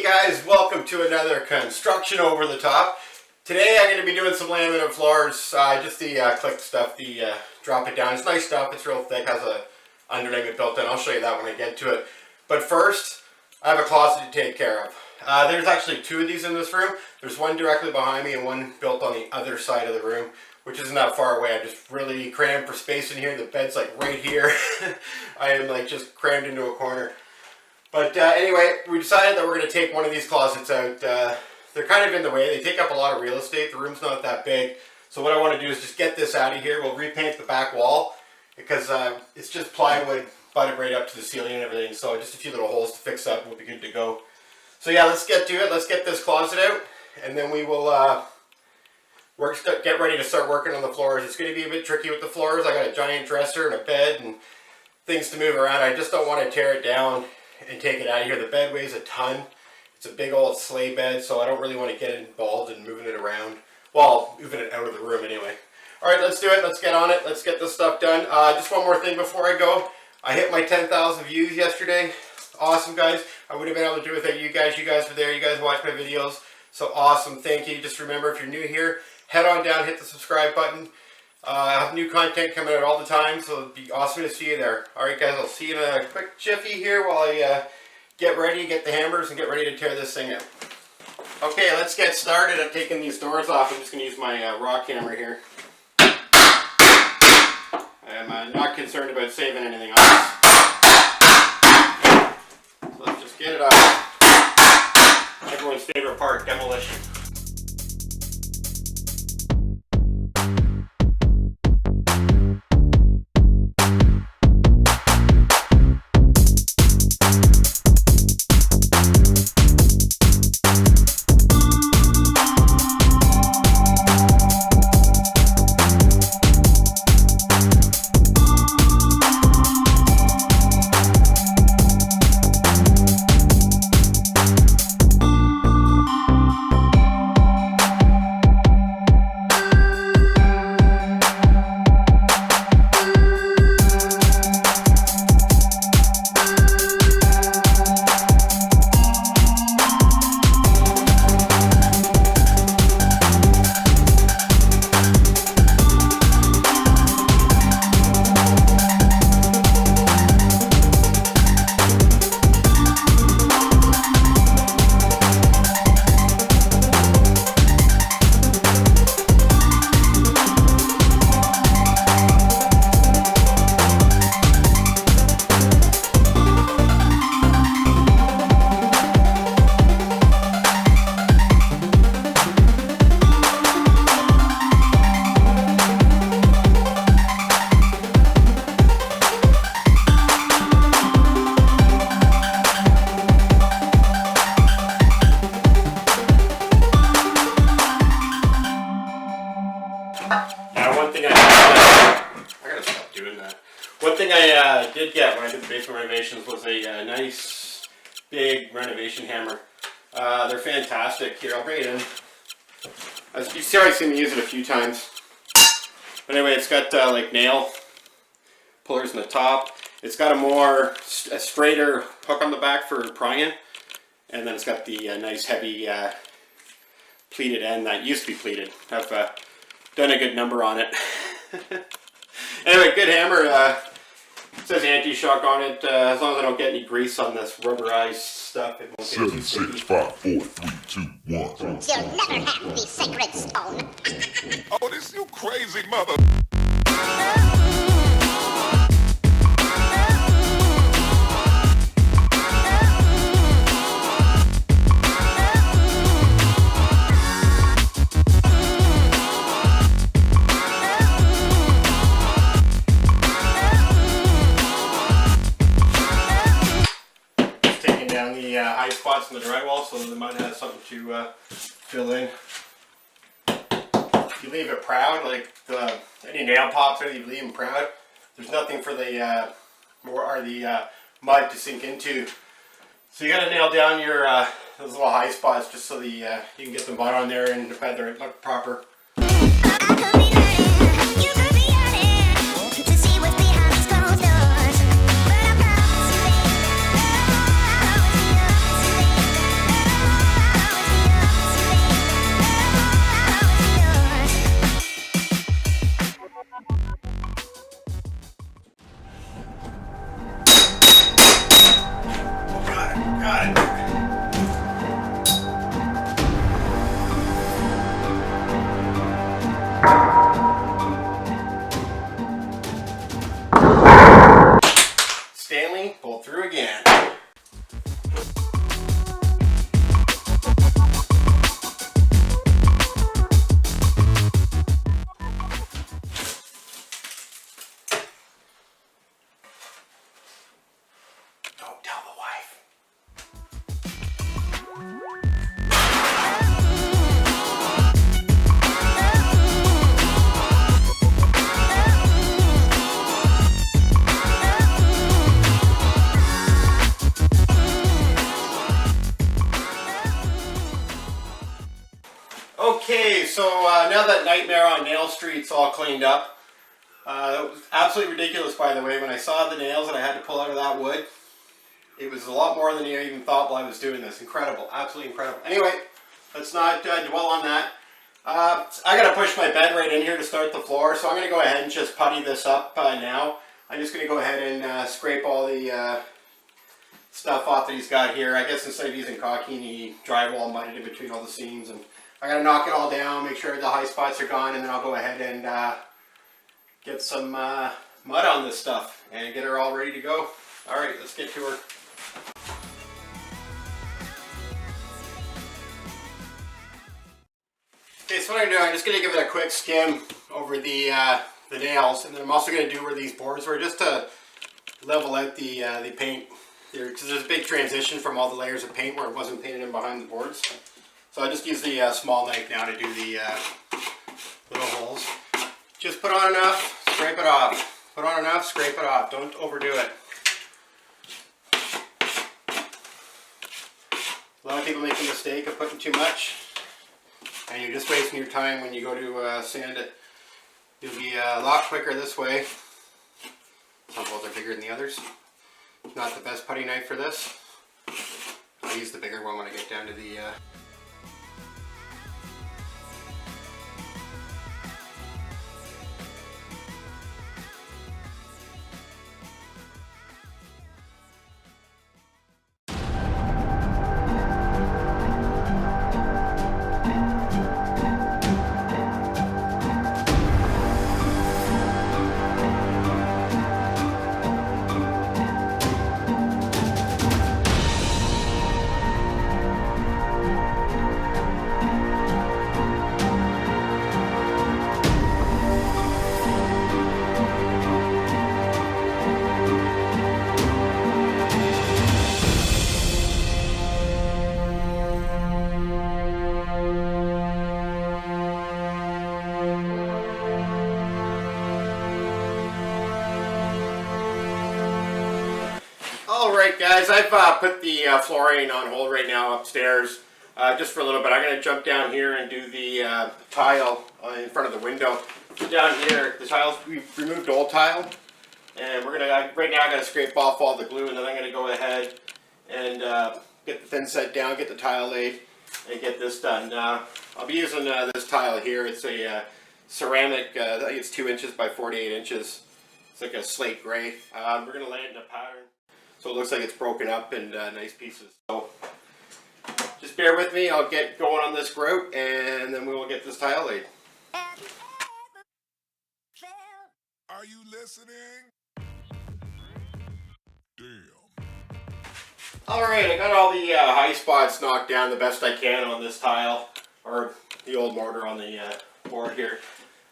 guys, welcome to another construction over the top. Today I'm going to be doing some laminate floors, just the click stuff, the drop it down. It's nice stuff, it's real thick, has a underlayment built in. I'll show you that when I get to it. But first, I have a closet to take care of. There's actually two of these in this room. There's one directly behind me and one built on the other side of the room, which isn't that far away. I just really crammed for space in here. The bed's like right here. I am like just crammed into a corner. But anyway, we decided that we're going to take one of these closets out. They're kind of in the way. They take up a lot of real estate. The room's not that big. So what I want to do is just get this out of here. We'll repaint the back wall because it's just plywood butted right up to the ceiling and everything. So just a few little holes to fix up and we'll be good to go. So yeah, let's get to it. Let's get this closet out and then we will get ready to start working on the floors. It's going to be a bit tricky with the floors. I got a giant dresser and a bed and things to move around. I just don't want to tear it down and take it out of here. The bed weighs a ton. It's a big old sleigh bed, so I don't really want to get involved in moving it around. Well, moving it out of the room anyway. Alright, let's do it. Let's get on it. Let's get this stuff done. Just one more thing before I go. I hit my 10,000 views yesterday. Awesome, guys. I wouldn't have been able to do it without you guys. You guys were there. You guys watched my videos. So awesome. Thank you. Just remember, if you're new here, head on down, hit the subscribe button. I have new content coming out all the time, so it'd be awesome to see you there. Alright guys, I'll see you in a quick jiffy here while I get ready, get the hammers, and get ready to tear this thing out. Okay, let's get started. I'm taking these doors off. I'm just going to use my rock hammer here. I'm not concerned about saving anything else. So let's just get it off. Everyone's favorite part, demolition. One thing I did get when I did the basement renovations was a nice big renovation hammer. They're fantastic. Here, I'll bring it in. As you see, I've seen me use it a few times. But anyway, it's got like nail pullers in the top. It's got a straighter hook on the back for prying. And then it's got the nice heavy pleated end that used to be pleated. I've done a good number on it. Anyway, good hammer. It says anti-shock on it. As long as I don't get any grease on this rubberized stuff, it won't get too sticky. 7, 6, 5, 4, 3, 2, 1. You'll never have the sacred stone. Oh, this you crazy mother. High spots in the drywall so the mud has something to fill in. If you leave it proud, like any nail pops, or you leave them proud, there's nothing for the mud to sink into. So you got to nail down your those little high spots just so you can get the mud on there and whether it look proper. Okay, so now that Nightmare on Nail Street's all cleaned up, it was absolutely ridiculous, by the way, when I saw the nails that I had to pull out of that wood. It was a lot more than you even thought while I was doing this. Incredible, absolutely incredible. Anyway, let's not dwell on that. I gotta push my bed right in here to start the floor, so I'm gonna go ahead and just putty this up now. I'm just gonna go ahead and scrape all the stuff off that he's got here. I guess instead of using caulking, he drywall mudded in between all the seams, and I gotta knock it all down, make sure the high spots are gone, and then I'll go ahead and get some mud on this stuff and get her all ready to go. Alright, let's get to her. Okay, so what I'm doing, I'm just going to give it a quick skim over the nails, and then I'm also going to do where these boards were, just to level out the paint there, because there's a big transition from all the layers of paint where it wasn't painted in behind the boards. So I just use the small knife now to do the little holes. Just put on enough, scrape it off. Put on enough, scrape it off. Don't overdo it. A lot of people make the mistake of putting too much, and you're just wasting your time when you go to sand it. You'll be a lot quicker this way. Some holes are bigger than the others. Not the best putty knife for this. I'll use the bigger one when I get down to the Alright guys, I've put the flooring on hold right now upstairs just for a little bit. I'm going to jump down here and do the tile in front of the window. So down here, the tiles, we've removed old tile, and we're going to, right now I'm going to scrape off all the glue, and then I'm going to go ahead and get the thin set down, get the tile laid, and get this done. I'll be using this tile here. It's a ceramic, I think it's 2 inches by 48 inches. It's like a slate gray. We're going to lay it in a pattern, so it looks like it's broken up in nice pieces. So just bear with me, I'll get going on this grout, and then we will get this tile laid. Are you listening? Damn. Alright, I got all the high spots knocked down the best I can on this tile, or the old mortar on the board here.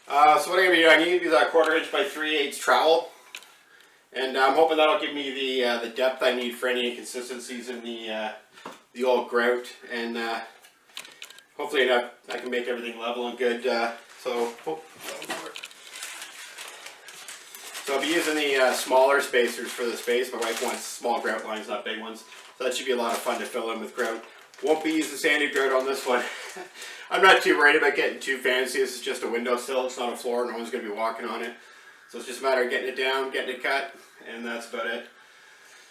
So what I'm going to be doing, I'm going to use a 1/4 inch by 3/8 trowel. And I'm hoping that'll give me the depth I need for any inconsistencies in the old grout, and hopefully I can make everything level and good. So I'll be using the smaller spacers for the space. My wife wants small grout lines, not big ones. So that should be a lot of fun to fill in with grout. Won't be using sanded grout on this one. I'm not too worried about getting too fancy. This is just a windowsill. It's not a floor. No one's going to be walking on it. So it's just a matter of getting it down, getting it cut, and that's about it.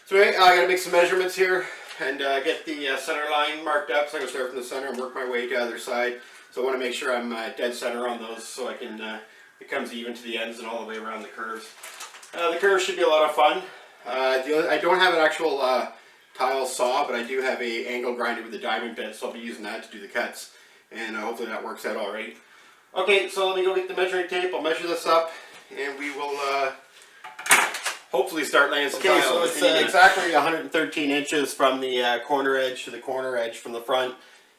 So I got to make some measurements here and get the center line marked up. So I'm going to start from the center and work my way to the other side. So I want to make sure I'm dead center on those, so I can it comes even to the ends and all the way around the curves. The curves should be a lot of fun. I don't have an actual tile saw, but I do have a angle grinder with a diamond bit, so I'll be using that to do the cuts, and hopefully that works out all right. Okay, so let me go get the measuring tape. I'll measure this up, and we will hopefully start laying some tile. So it's exactly 113 inches from the corner edge to the corner edge from the front.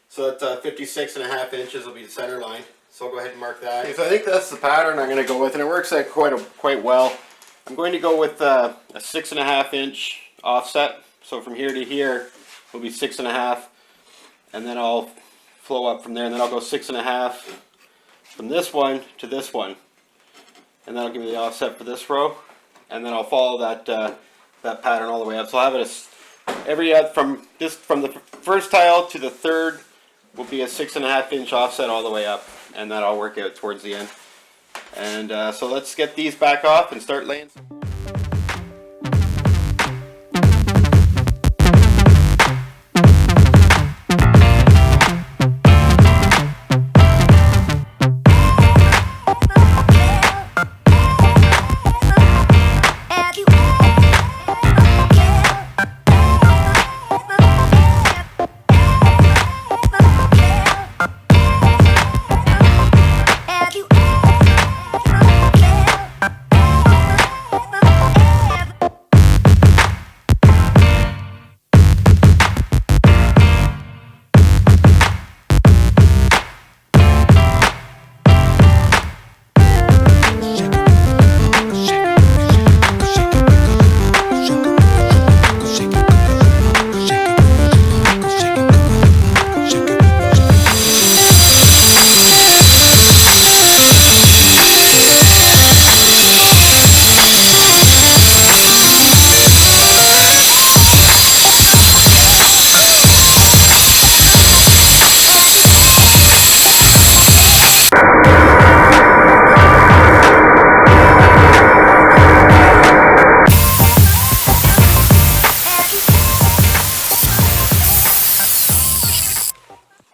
So that's 56.5 inches will be the center line. So I'll go ahead and mark that. Okay, so I think that's the pattern I'm going to go with, and it works out quite well. I'm going to go with a 6.5 inch offset. So from here to here will be 6.5, and then I'll flow up from there, and then I'll go 6.5 from this one to this one, and that'll give me the offset for this row, and then I'll follow that that pattern all the way up. So I'll have it from the first tile to the third will be a 6.5 inch offset all the way up, and that'll work out towards the end. And so let's get these back off and start laying.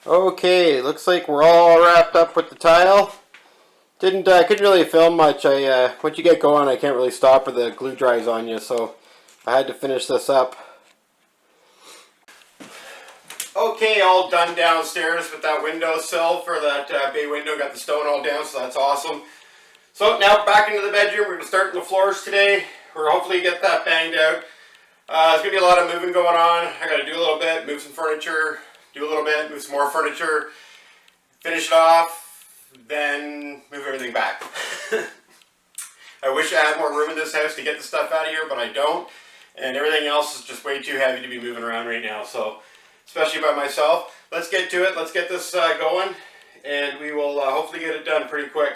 Okay, looks like we're all wrapped up with the tile. Couldn't really film much. Once you get going, I can't really stop or the glue dries on you, so I had to finish this up. Okay, all done downstairs with that windowsill for that bay window. Got the stone all down, so that's awesome. So now back into the bedroom. We're going to start on the floors today. We're hopefully get that banged out. There's going to be a lot of moving going on. I got to do a little bit, move some furniture, do a little bit, move some more furniture, finish it off, then move everything back. I wish I had more room in this house to get the stuff out of here, but I don't. And everything else is just way too heavy to be moving around right now. So, especially by myself. Let's get to it. Let's get this going. And we will hopefully get it done pretty quick.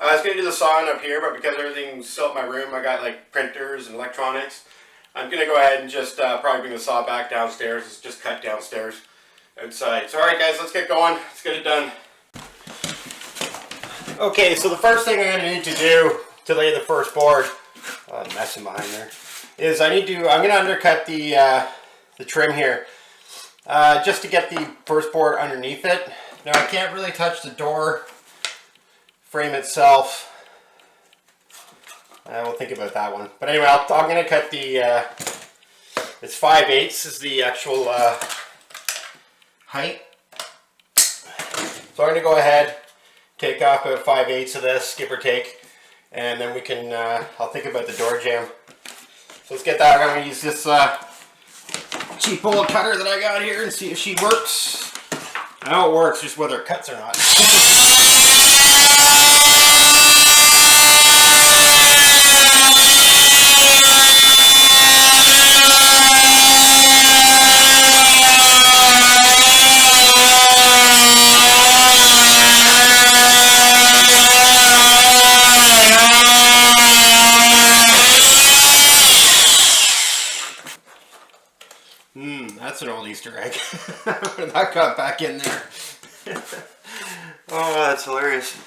I was going to do the sawing up here, but because everything's still in my room, I got like printers and electronics. I'm going to go ahead and just probably bring the saw back downstairs. It's just cut downstairs outside. So alright guys, let's get going. Let's get it done. Okay, so the first thing I'm going to need to do to lay the first board, messing behind there, is I'm going to undercut the trim here, just to get the first board underneath it. Now I can't really touch the door frame itself. We'll think about that one. But anyway, I'm going to cut the, it's 5/8 is the actual height. So I'm going to go ahead, take off about 5/8 of this, give or take, and then we can, I'll think about the door jamb. So let's get that. I'm going to use this cheap old cutter that I got here and see if she works. I know it works, just whether it cuts or not. That's an old Easter egg. That got back in there. Oh, that's hilarious.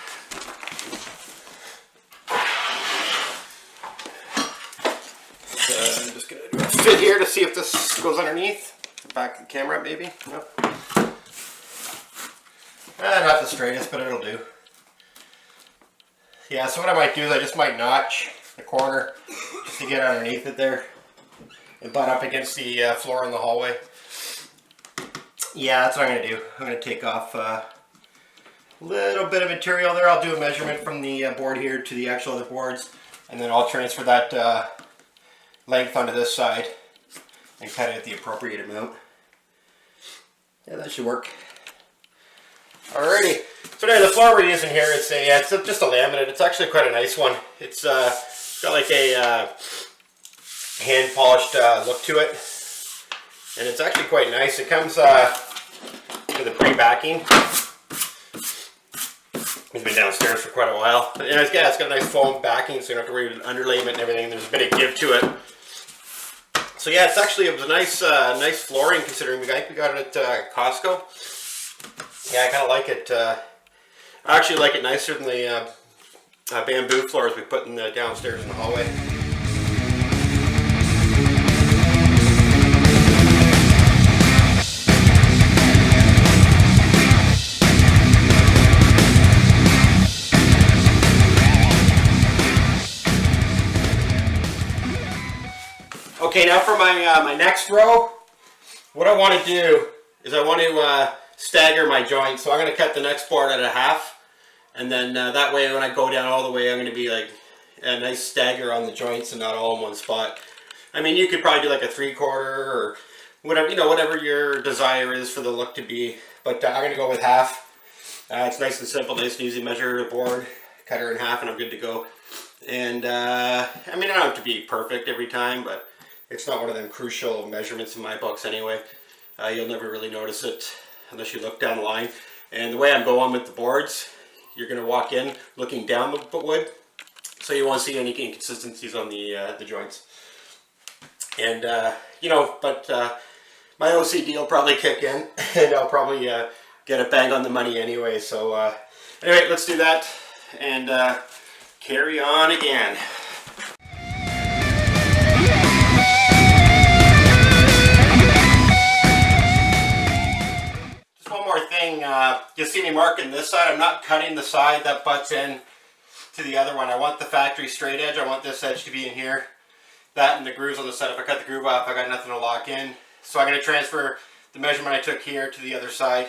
So I'm just going to do a fit here to see if this goes underneath. Back the camera, maybe. Nope. Not the straightest, but it'll do. Yeah, so what I might do is I just might notch the corner just to get underneath it there and butt up against the floor in the hallway. Yeah, that's what I'm going to do. I'm going to take off a little bit of material there. I'll do a measurement from the board here to the actual other boards, and then I'll transfer that length onto this side and cut it at the appropriate amount. Yeah, that should work. Alrighty. So now the floor we're using here is it's just a laminate. It's actually quite a nice one. It's got like a hand polished look to it, and it's actually quite nice. It comes with a pre-backing. It's been downstairs for quite a while. But it's got a nice foam backing, so you don't have to worry about underlayment and everything. There's a bit of give to it. So yeah, it was a nice flooring considering we got it at Costco. Yeah, I kind of like it. I actually like it nicer than the bamboo floors we put in the downstairs in the hallway. Okay, now for my next row, what I want to do is I want to stagger my joints. So I'm going to cut the next board at a half, and then that way when I go down all the way, I'm going to be like a nice stagger on the joints and not all in one spot. I mean, you could probably do like a 3/4 or whatever, you know, whatever your desire is for the look to be. But I'm going to go with half. It's nice and simple, nice and easy. Measure the board, cut her in half, and I'm good to go. And I mean, I don't have to be perfect every time, but it's not one of them crucial measurements in my books anyway. You'll never really notice it unless you look down the line. And the way I'm going with the boards, you're going to walk in looking down the wood, so you won't see any inconsistencies on the joints. And you know, but my OCD will probably kick in, and I'll probably get a bang on the money anyway. So anyway, let's do that and carry on again. Thing, you'll see me marking this side. I'm not cutting the side that butts in to the other one. I want the factory straight edge. I want this edge to be in here. That and the grooves on the side. If I cut the groove off, I got nothing to lock in. So I'm going to transfer the measurement I took here to the other side,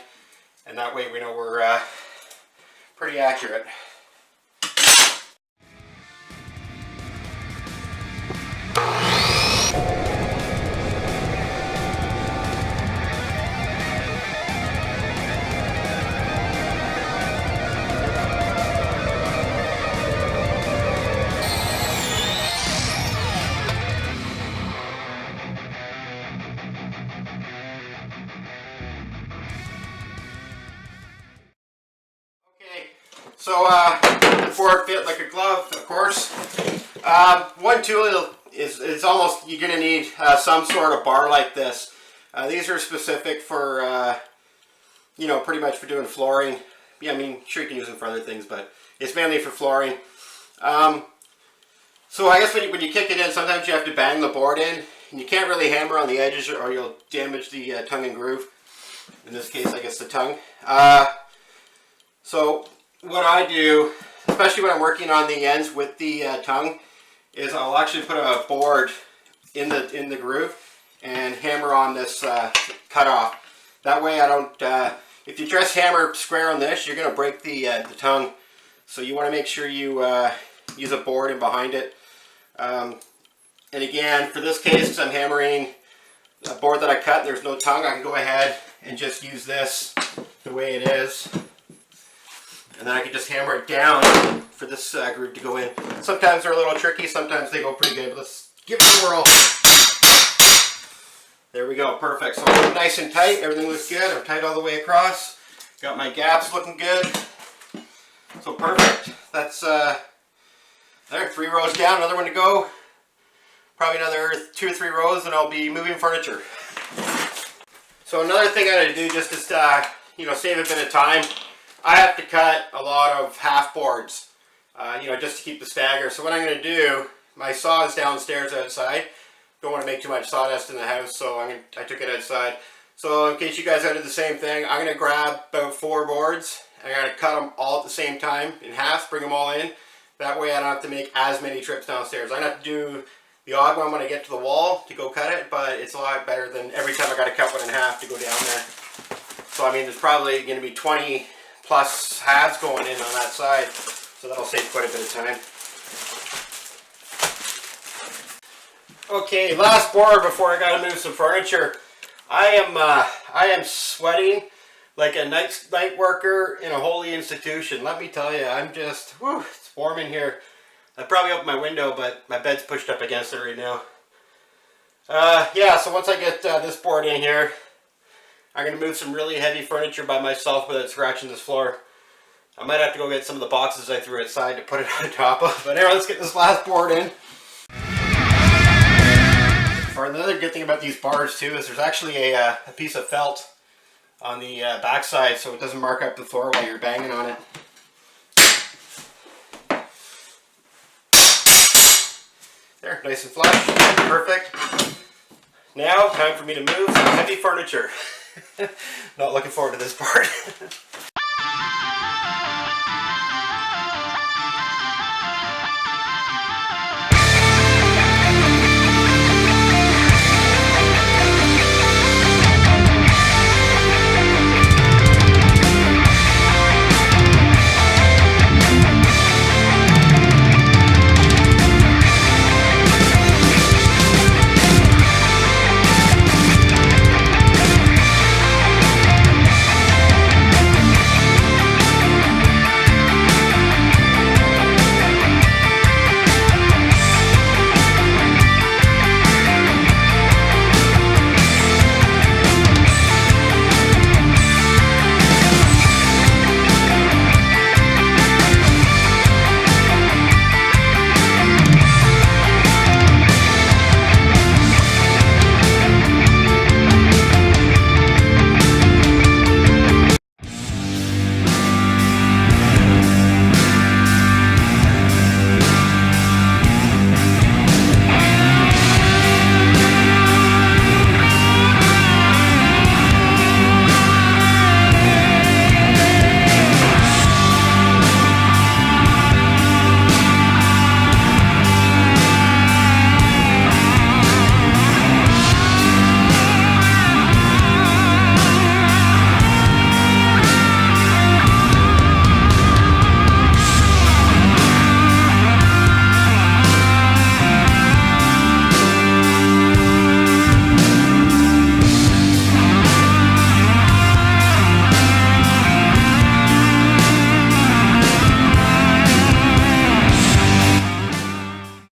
and that way we know we're pretty accurate. So the board fit like a glove, of course. One tool is almost, you're going to need some sort of bar like this. These are specific for, you know, pretty much for doing flooring. Yeah, I mean, sure you can use them for other things, but it's mainly for flooring. So I guess when you kick it in, sometimes you have to bang the board in. And you can't really hammer on the edges or you'll damage the tongue and groove. In this case, I guess the tongue. So what I do, especially when I'm working on the ends with the tongue, is I'll actually put a board in the groove and hammer on this cutoff. That way I don't, if you just hammer square on this, you're going to break the tongue. So you want to make sure you use a board in behind it. And again, for this case, because I'm hammering a board that I cut and there's no tongue, I can go ahead and just use this the way it is. And then I can just hammer it down for this groove to go in. Sometimes they're a little tricky, sometimes they go pretty good. Let's give it a whirl. There we go, perfect. So I'm nice and tight, everything looks good. I'm tight all the way across. Got my gaps looking good. So perfect. That's there, 3 rows down, another one to go. Probably another 2 or 3 rows and I'll be moving furniture. So another thing I gotta do just to you know, save a bit of time, I have to cut a lot of half boards, you know, just to keep the stagger. So what I'm going to do, my saw is downstairs outside. Don't want to make too much sawdust in the house, so I took it outside. So in case you guys did the same thing, I'm going to grab about 4 boards. I'm going to cut them all at the same time in half, bring them all in. That way I don't have to make as many trips downstairs. I'm going to have to do the odd one when I get to the wall to go cut it, but it's a lot better than every time I got to cut one in half to go down there. So I mean, there's probably going to be 20 plus halves going in on that side, so that'll save quite a bit of time. Okay, last board before I gotta move some furniture. I am sweating like a night worker in a holy institution. Let me tell you, I'm just, whew, it's warm in here. I probably opened my window, but my bed's pushed up against it right now. Yeah, so once I get this board in here, I'm going to move some really heavy furniture by myself without scratching this floor. I might have to go get some of the boxes I threw outside to put it on top of. But anyway, let's get this last board in. Or another good thing about these bars too is there's actually a piece of felt on the backside so it doesn't mark up the floor while you're banging on it. There, nice and flush, perfect. Now, time for me to move some heavy furniture. Not looking forward to this part.